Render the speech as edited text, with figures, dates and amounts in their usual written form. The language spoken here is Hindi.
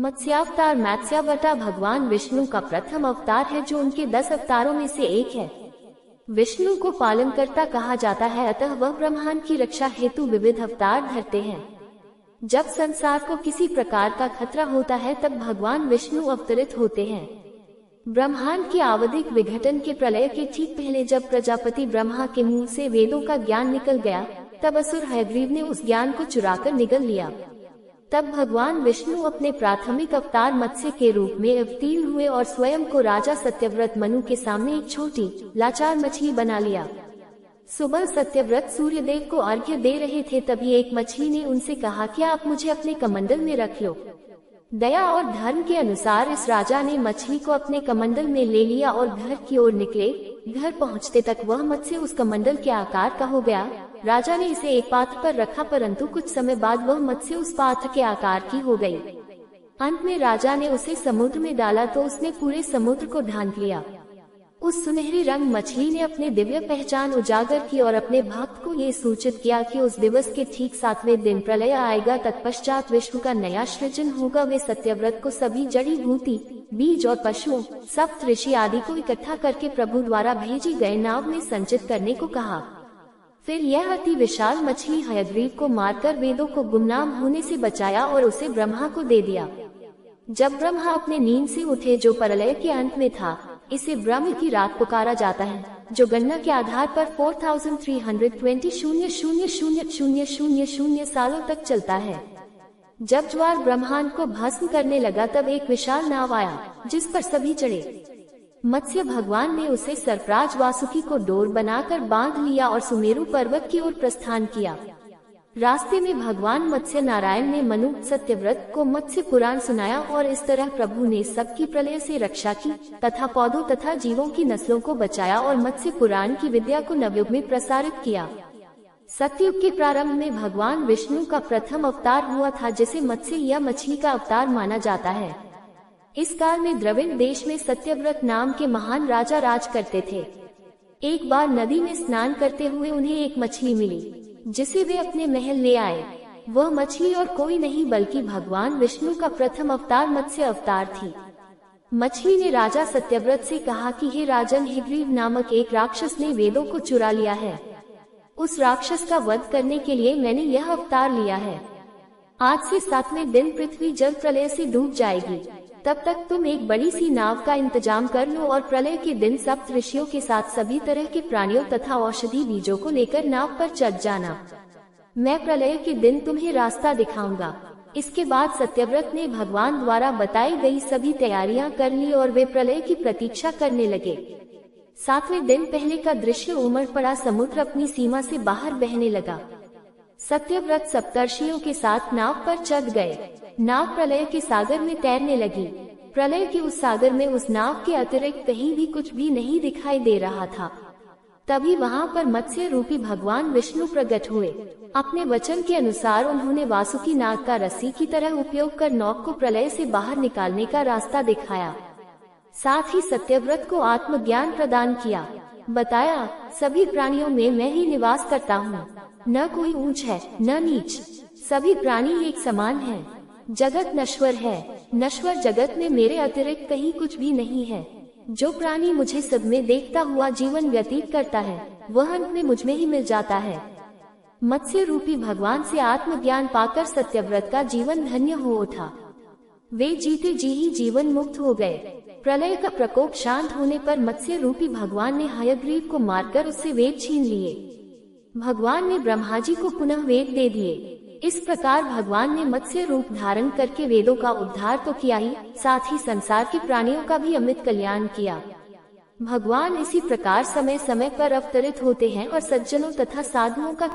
मत्स्यावतार मत्स्यावतार भगवान विष्णु का प्रथम अवतार है जो उनके 10 अवतारों में से एक है। विष्णु को पालनकर्ता कहा जाता है, अतः वह ब्रह्मांड की रक्षा हेतु विविध अवतार धरते हैं। जब संसार को किसी प्रकार का खतरा होता है तब भगवान विष्णु अवतरित होते हैं। ब्रह्मांड के आवधिक विघटन के प्रलय के ठीक पहले जब प्रजापति ब्रह्मा के मुंह से वेदों का ज्ञान निकल गया, तब असुर हयग्रीव ने उस ज्ञान को चुराकर निगल लिया। तब भगवान विष्णु अपने प्राथमिक अवतार मत्स्य के रूप में अवतीर्ण हुए और स्वयं को राजा सत्यव्रत मनु के सामने एक छोटी लाचार मछली बना लिया। सुबह सत्यव्रत सूर्यदेव को अर्घ्य दे रहे थे, तभी एक मछली ने उनसे कहा कि आप मुझे अपने कमंडल में रख लो। दया और धर्म के अनुसार इस राजा ने मछली को अपने कमंडल में ले लिया और घर की ओर निकले। घर पहुंचते तक वह मत्स्य उस कमंडल के आकार का हो गया। राजा ने इसे एक पात्र पर रखा, परंतु कुछ समय बाद वह मत्स्य उस पात्र के आकार की हो गई। अंत में राजा ने उसे समुद्र में डाला तो उसने पूरे समुद्र को ढांक लिया। उस सुनहरी रंग मछली ने अपने दिव्य पहचान उजागर की और अपने भक्त को ये सूचित किया कि उस दिवस के ठीक 7वें दिन प्रलय आएगा। तत्पश्चात विश्व का नया सृजन होगा। वे सत्यव्रत को सभी जड़ी बूटी, बीज और पशुओं, सप्त ऋषि आदि को इकट्ठा करके प्रभु द्वारा भेजी गए नाव में संचित करने को कहा। फिर यह अति विशाल मछली हयग्रीव को मारकर वेदों को गुमनाम होने से बचाया और उसे ब्रह्मा को दे दिया। जब ब्रह्मा अपने नींद से उठे, जो प्रलय के अंत में था, इसे ब्रह्म की रात पुकारा जाता है, जो गणना के आधार पर 4320,000,000 सालों तक चलता है। जब ज्वार ब्रह्मांड को भस्म करने लगा तब एक विशाल नाव आया जिस पर सभी चढ़े। मत्स्य भगवान ने उसे सर्पराज वासुकी को डोर बनाकर बांध लिया और सुमेरु पर्वत की ओर प्रस्थान किया। रास्ते में भगवान मत्स्य नारायण ने मनु सत्यव्रत को मत्स्य पुराण सुनाया और इस तरह प्रभु ने सबकी प्रलय से रक्षा की तथा पौधों तथा जीवों की नस्लों को बचाया और मत्स्य पुराण की विद्या को नवयुग में प्रसारित किया। सतयुग के प्रारंभ में भगवान विष्णु का प्रथम अवतार हुआ था, जिसे मत्स्य या मछली का अवतार माना जाता है। इस काल में द्रविड़ देश में सत्यव्रत नाम के महान राजा राज करते थे। एक बार नदी में स्नान करते हुए उन्हें एक मछली मिली जिसे वे अपने महल ले आए। वह मछली और कोई नहीं बल्कि भगवान विष्णु का प्रथम अवतार मत्स्य अवतार थी। मछली ने राजा सत्यव्रत से कहा कि हे राजन, हयग्रीव नामक एक राक्षस ने वेदों को चुरा लिया है। उस राक्षस का वध करने के लिए मैंने यह अवतार लिया है। आज से 7वें दिन पृथ्वी जल प्रलय से डूब जाएगी। तब तक तुम एक बड़ी सी नाव का इंतजाम कर लो और प्रलय के दिन सप्त ऋषियों के साथ सभी तरह के प्राणियों तथा औषधि बीजों को लेकर नाव पर चढ़ जाना। मैं प्रलय के दिन तुम्हें रास्ता दिखाऊंगा। इसके बाद सत्यव्रत ने भगवान द्वारा बताई गई सभी तैयारियां कर ली और वे प्रलय की प्रतीक्षा करने लगे। 7वें दिन पहले का दृश्य उमड़ पड़ा। समुद्र अपनी सीमा से बाहर बहने लगा। सत्यव्रत सप्तर्षियों के साथ नाव पर चढ़ गए। नाव प्रलय के सागर में तैरने लगी। प्रलय के उस सागर में उस नाव के अतिरिक्त कहीं भी कुछ भी नहीं दिखाई दे रहा था। तभी वहां पर मत्स्य रूपी भगवान विष्णु प्रकट हुए। अपने वचन के अनुसार उन्होंने वासुकी नाग का रस्सी की तरह उपयोग कर नौक को प्रलय से बाहर निकालने का रास्ता दिखाया। साथ ही सत्यव्रत को आत्मज्ञान प्रदान किया। बताया, सभी प्राणियों में मैं ही निवास करता हूँ। न कोई ऊंच है न नीच, सभी प्राणी एक समान हैं। जगत नश्वर है, नश्वर जगत में मेरे अतिरिक्त कहीं कुछ भी नहीं है। जो प्राणी मुझे सब में देखता हुआ जीवन व्यतीत करता है, वह अंत में मुझ में ही मिल जाता है। मत्स्य रूपी भगवान से आत्मज्ञान पाकर सत्यव्रत का जीवन धन्य हो उठा। वे जीते जी ही जीवन मुक्त हो गए। प्रलय का प्रकोप शांत होने पर मत्स्य रूपी भगवान ने हयग्रीव को मारकर उससे वेद छीन लिए। भगवान ने ब्रह्मा जी को पुनः वेद दे दिए। इस प्रकार भगवान ने मत्स्य रूप धारण करके वेदों का उद्धार तो किया ही, साथ ही संसार के प्राणियों का भी अमित कल्याण किया। भगवान इसी प्रकार समय समय पर अवतरित होते हैं और सज्जनों तथा साधुओं का